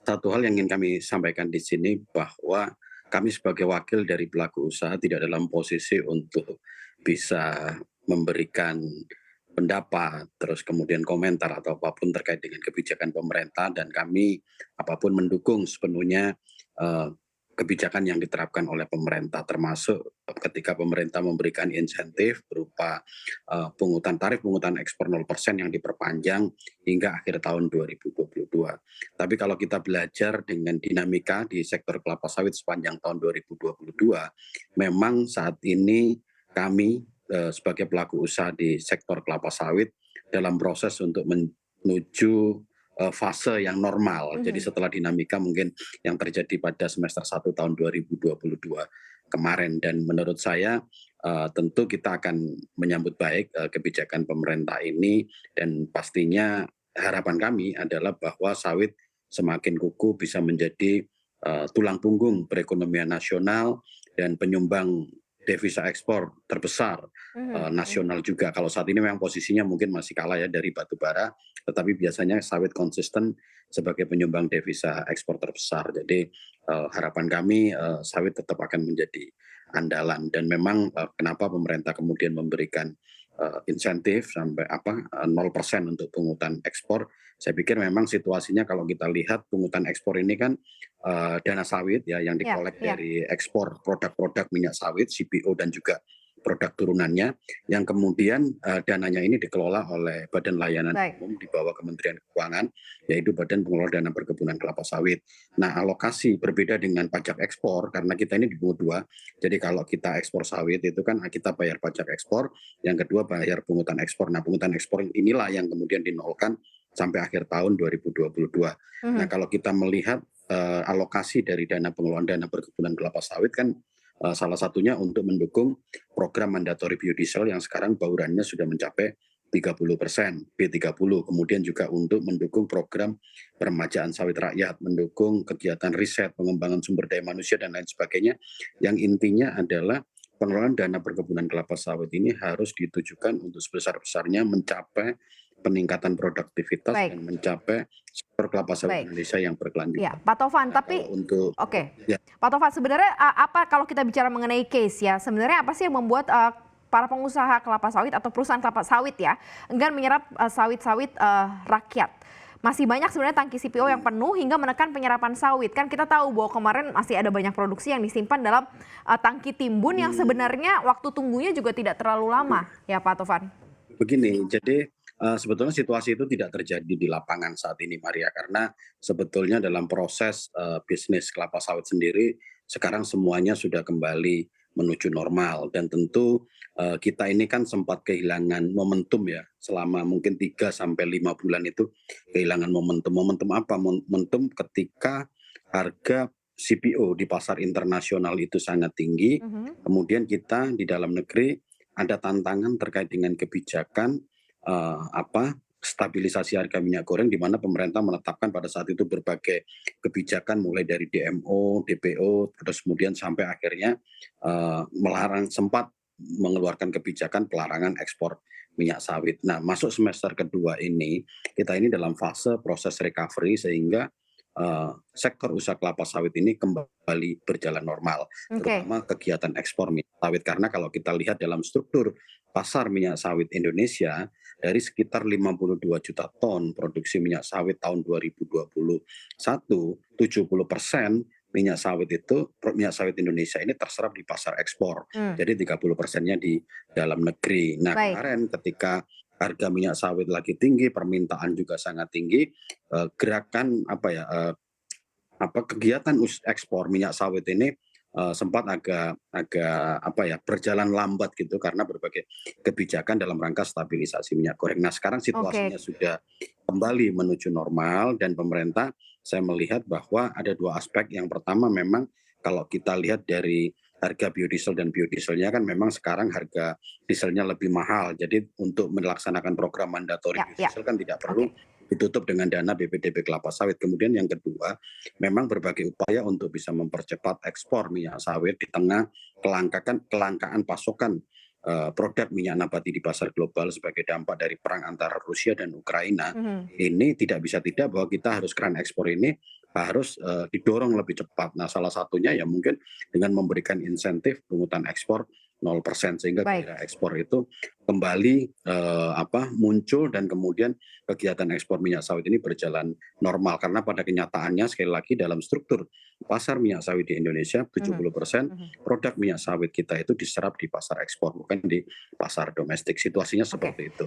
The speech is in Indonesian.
satu hal yang ingin kami sampaikan di sini bahwa kami sebagai wakil dari pelaku usaha tidak dalam posisi untuk bisa memberikan pendapat, terus kemudian komentar atau apapun terkait dengan kebijakan pemerintah dan kami apapun mendukung sepenuhnya eh, kebijakan yang diterapkan oleh pemerintah termasuk ketika pemerintah memberikan insentif berupa pungutan ekspor 0% yang diperpanjang hingga akhir tahun 2022. Tapi kalau kita belajar dengan dinamika di sektor kelapa sawit sepanjang tahun 2022, memang saat ini kami sebagai pelaku usaha di sektor kelapa sawit dalam proses untuk menuju fase yang normal. Jadi Mhm. setelah dinamika mungkin yang terjadi pada semester 1 tahun 2022 kemarin dan menurut saya tentu kita akan menyambut baik kebijakan pemerintah ini dan pastinya harapan kami adalah bahwa sawit semakin kukuh bisa menjadi tulang punggung perekonomian nasional dan penyumbang devisa ekspor terbesar Mhm mhm. nasional juga. Kalau saat ini memang posisinya mungkin masih kalah ya dari batu bara, tetapi biasanya sawit konsisten sebagai penyumbang devisa ekspor terbesar. Jadi harapan kami sawit tetap akan menjadi andalan dan memang kenapa pemerintah kemudian memberikan insentif sampai 0% untuk pungutan ekspor. Saya pikir memang situasinya kalau kita lihat pungutan ekspor ini kan dana sawit ya yang Iya dikolek iya, dari ekspor produk-produk minyak sawit, CPO dan juga produk turunannya yang kemudian dananya ini dikelola oleh Badan Layanan baik. Umum di bawah Kementerian Keuangan, yaitu Badan Pengelola Dana Perkebunan Kelapa Sawit. Nah, alokasi berbeda dengan pajak ekspor karena kita ini dipungut dua. Jadi kalau kita ekspor sawit itu kan kita bayar pajak ekspor, yang kedua bayar pungutan ekspor. Nah, pungutan ekspor inilah yang kemudian dinolkan sampai akhir tahun 2022. Nah, Mhm. kalau kita melihat alokasi dari dana pengelolaan dana perkebunan kelapa sawit kan salah satunya untuk mendukung program mandatory biodiesel yang sekarang baurannya sudah mencapai 30%, B30. Kemudian juga untuk mendukung program peremajaan sawit rakyat, mendukung kegiatan riset, pengembangan sumber daya manusia, dan lain sebagainya. Yang intinya adalah pengelolaan dana perkebunan kelapa sawit ini harus ditujukan untuk sebesar-besarnya mencapai peningkatan produktivitas Baik dan mencapai sektor kelapa sawit baik. Indonesia yang Iya, berkelanjutan. Pak Tovan, Nah, kalau tapi untuk oke. ya Pak Tovan, sebenarnya apa kalau kita bicara mengenai case ya, sebenarnya apa sih yang membuat para pengusaha kelapa sawit atau perusahaan kelapa sawit ya enggan menyerap sawit-sawit rakyat? Masih banyak sebenarnya tangki CPO yang penuh hingga menekan penyerapan sawit. Kan kita tahu bahwa kemarin masih ada banyak produksi yang disimpan dalam tangki timbun yang sebenarnya waktu tunggunya juga tidak terlalu lama, ya Pak Tovan. begini, jadi sebetulnya situasi itu tidak terjadi di lapangan saat ini, Maria, karena sebetulnya dalam proses bisnis kelapa sawit sendiri sekarang semuanya sudah kembali menuju normal dan tentu kita ini kan sempat kehilangan momentum ya selama mungkin 3 sampai 5 bulan itu kehilangan momentum. Momentum apa? Momentum ketika harga CPO di pasar internasional itu sangat tinggi, Mhm. kemudian kita di dalam negeri ada tantangan terkait dengan kebijakan stabilisasi harga minyak goreng di mana pemerintah menetapkan pada saat itu berbagai kebijakan mulai dari DMO, DPO, terus kemudian sampai akhirnya melarang sempat mengeluarkan kebijakan pelarangan ekspor minyak sawit. Nah, masuk semester kedua ini kita ini dalam fase proses recovery sehingga sektor usaha kelapa sawit ini kembali berjalan normal, Oke. terutama kegiatan ekspor minyak sawit. Karena kalau kita lihat dalam struktur pasar minyak sawit Indonesia, dari sekitar 52 juta ton produksi minyak sawit tahun 2021, 70% minyak sawit Indonesia ini terserap di pasar ekspor. Hmm. Jadi 30%-nya di dalam negeri. Nah, Baik. kemarin ketika harga minyak sawit lagi tinggi, permintaan juga sangat tinggi, gerakan kegiatan ekspor minyak sawit ini sempat agak agak berjalan lambat gitu karena berbagai kebijakan dalam rangka stabilisasi minyak goreng. Nah, sekarang situasinya Oke. sudah kembali menuju normal dan pemerintah saya melihat bahwa ada dua aspek. Yang pertama memang kalau kita lihat dari harga biodiesel dan biodieselnya kan memang sekarang harga dieselnya lebih mahal. Jadi untuk melaksanakan program mandatori Ya ya. biodiesel kan tidak perlu Oke. ditutup dengan dana BPDB kelapa sawit. Kemudian yang kedua, memang berbagai upaya untuk bisa mempercepat ekspor minyak sawit di tengah kelangkaan pasokan produk minyak nabati di pasar global sebagai dampak dari perang antara Rusia dan Ukraina. Mhm. Ini tidak bisa tidak bahwa kita harus keran ekspor ini harus didorong lebih cepat. Nah, salah satunya ya mungkin dengan memberikan insentif pungutan ekspor 0% sehingga Baik. gairah ekspor itu kembali muncul dan kemudian kegiatan ekspor minyak sawit ini berjalan normal. Karena pada kenyataannya sekali lagi dalam struktur pasar minyak sawit di Indonesia Mhm, 70% mhm. produk minyak sawit kita itu diserap di pasar ekspor bukan di pasar domestik. Situasinya Oke. seperti itu.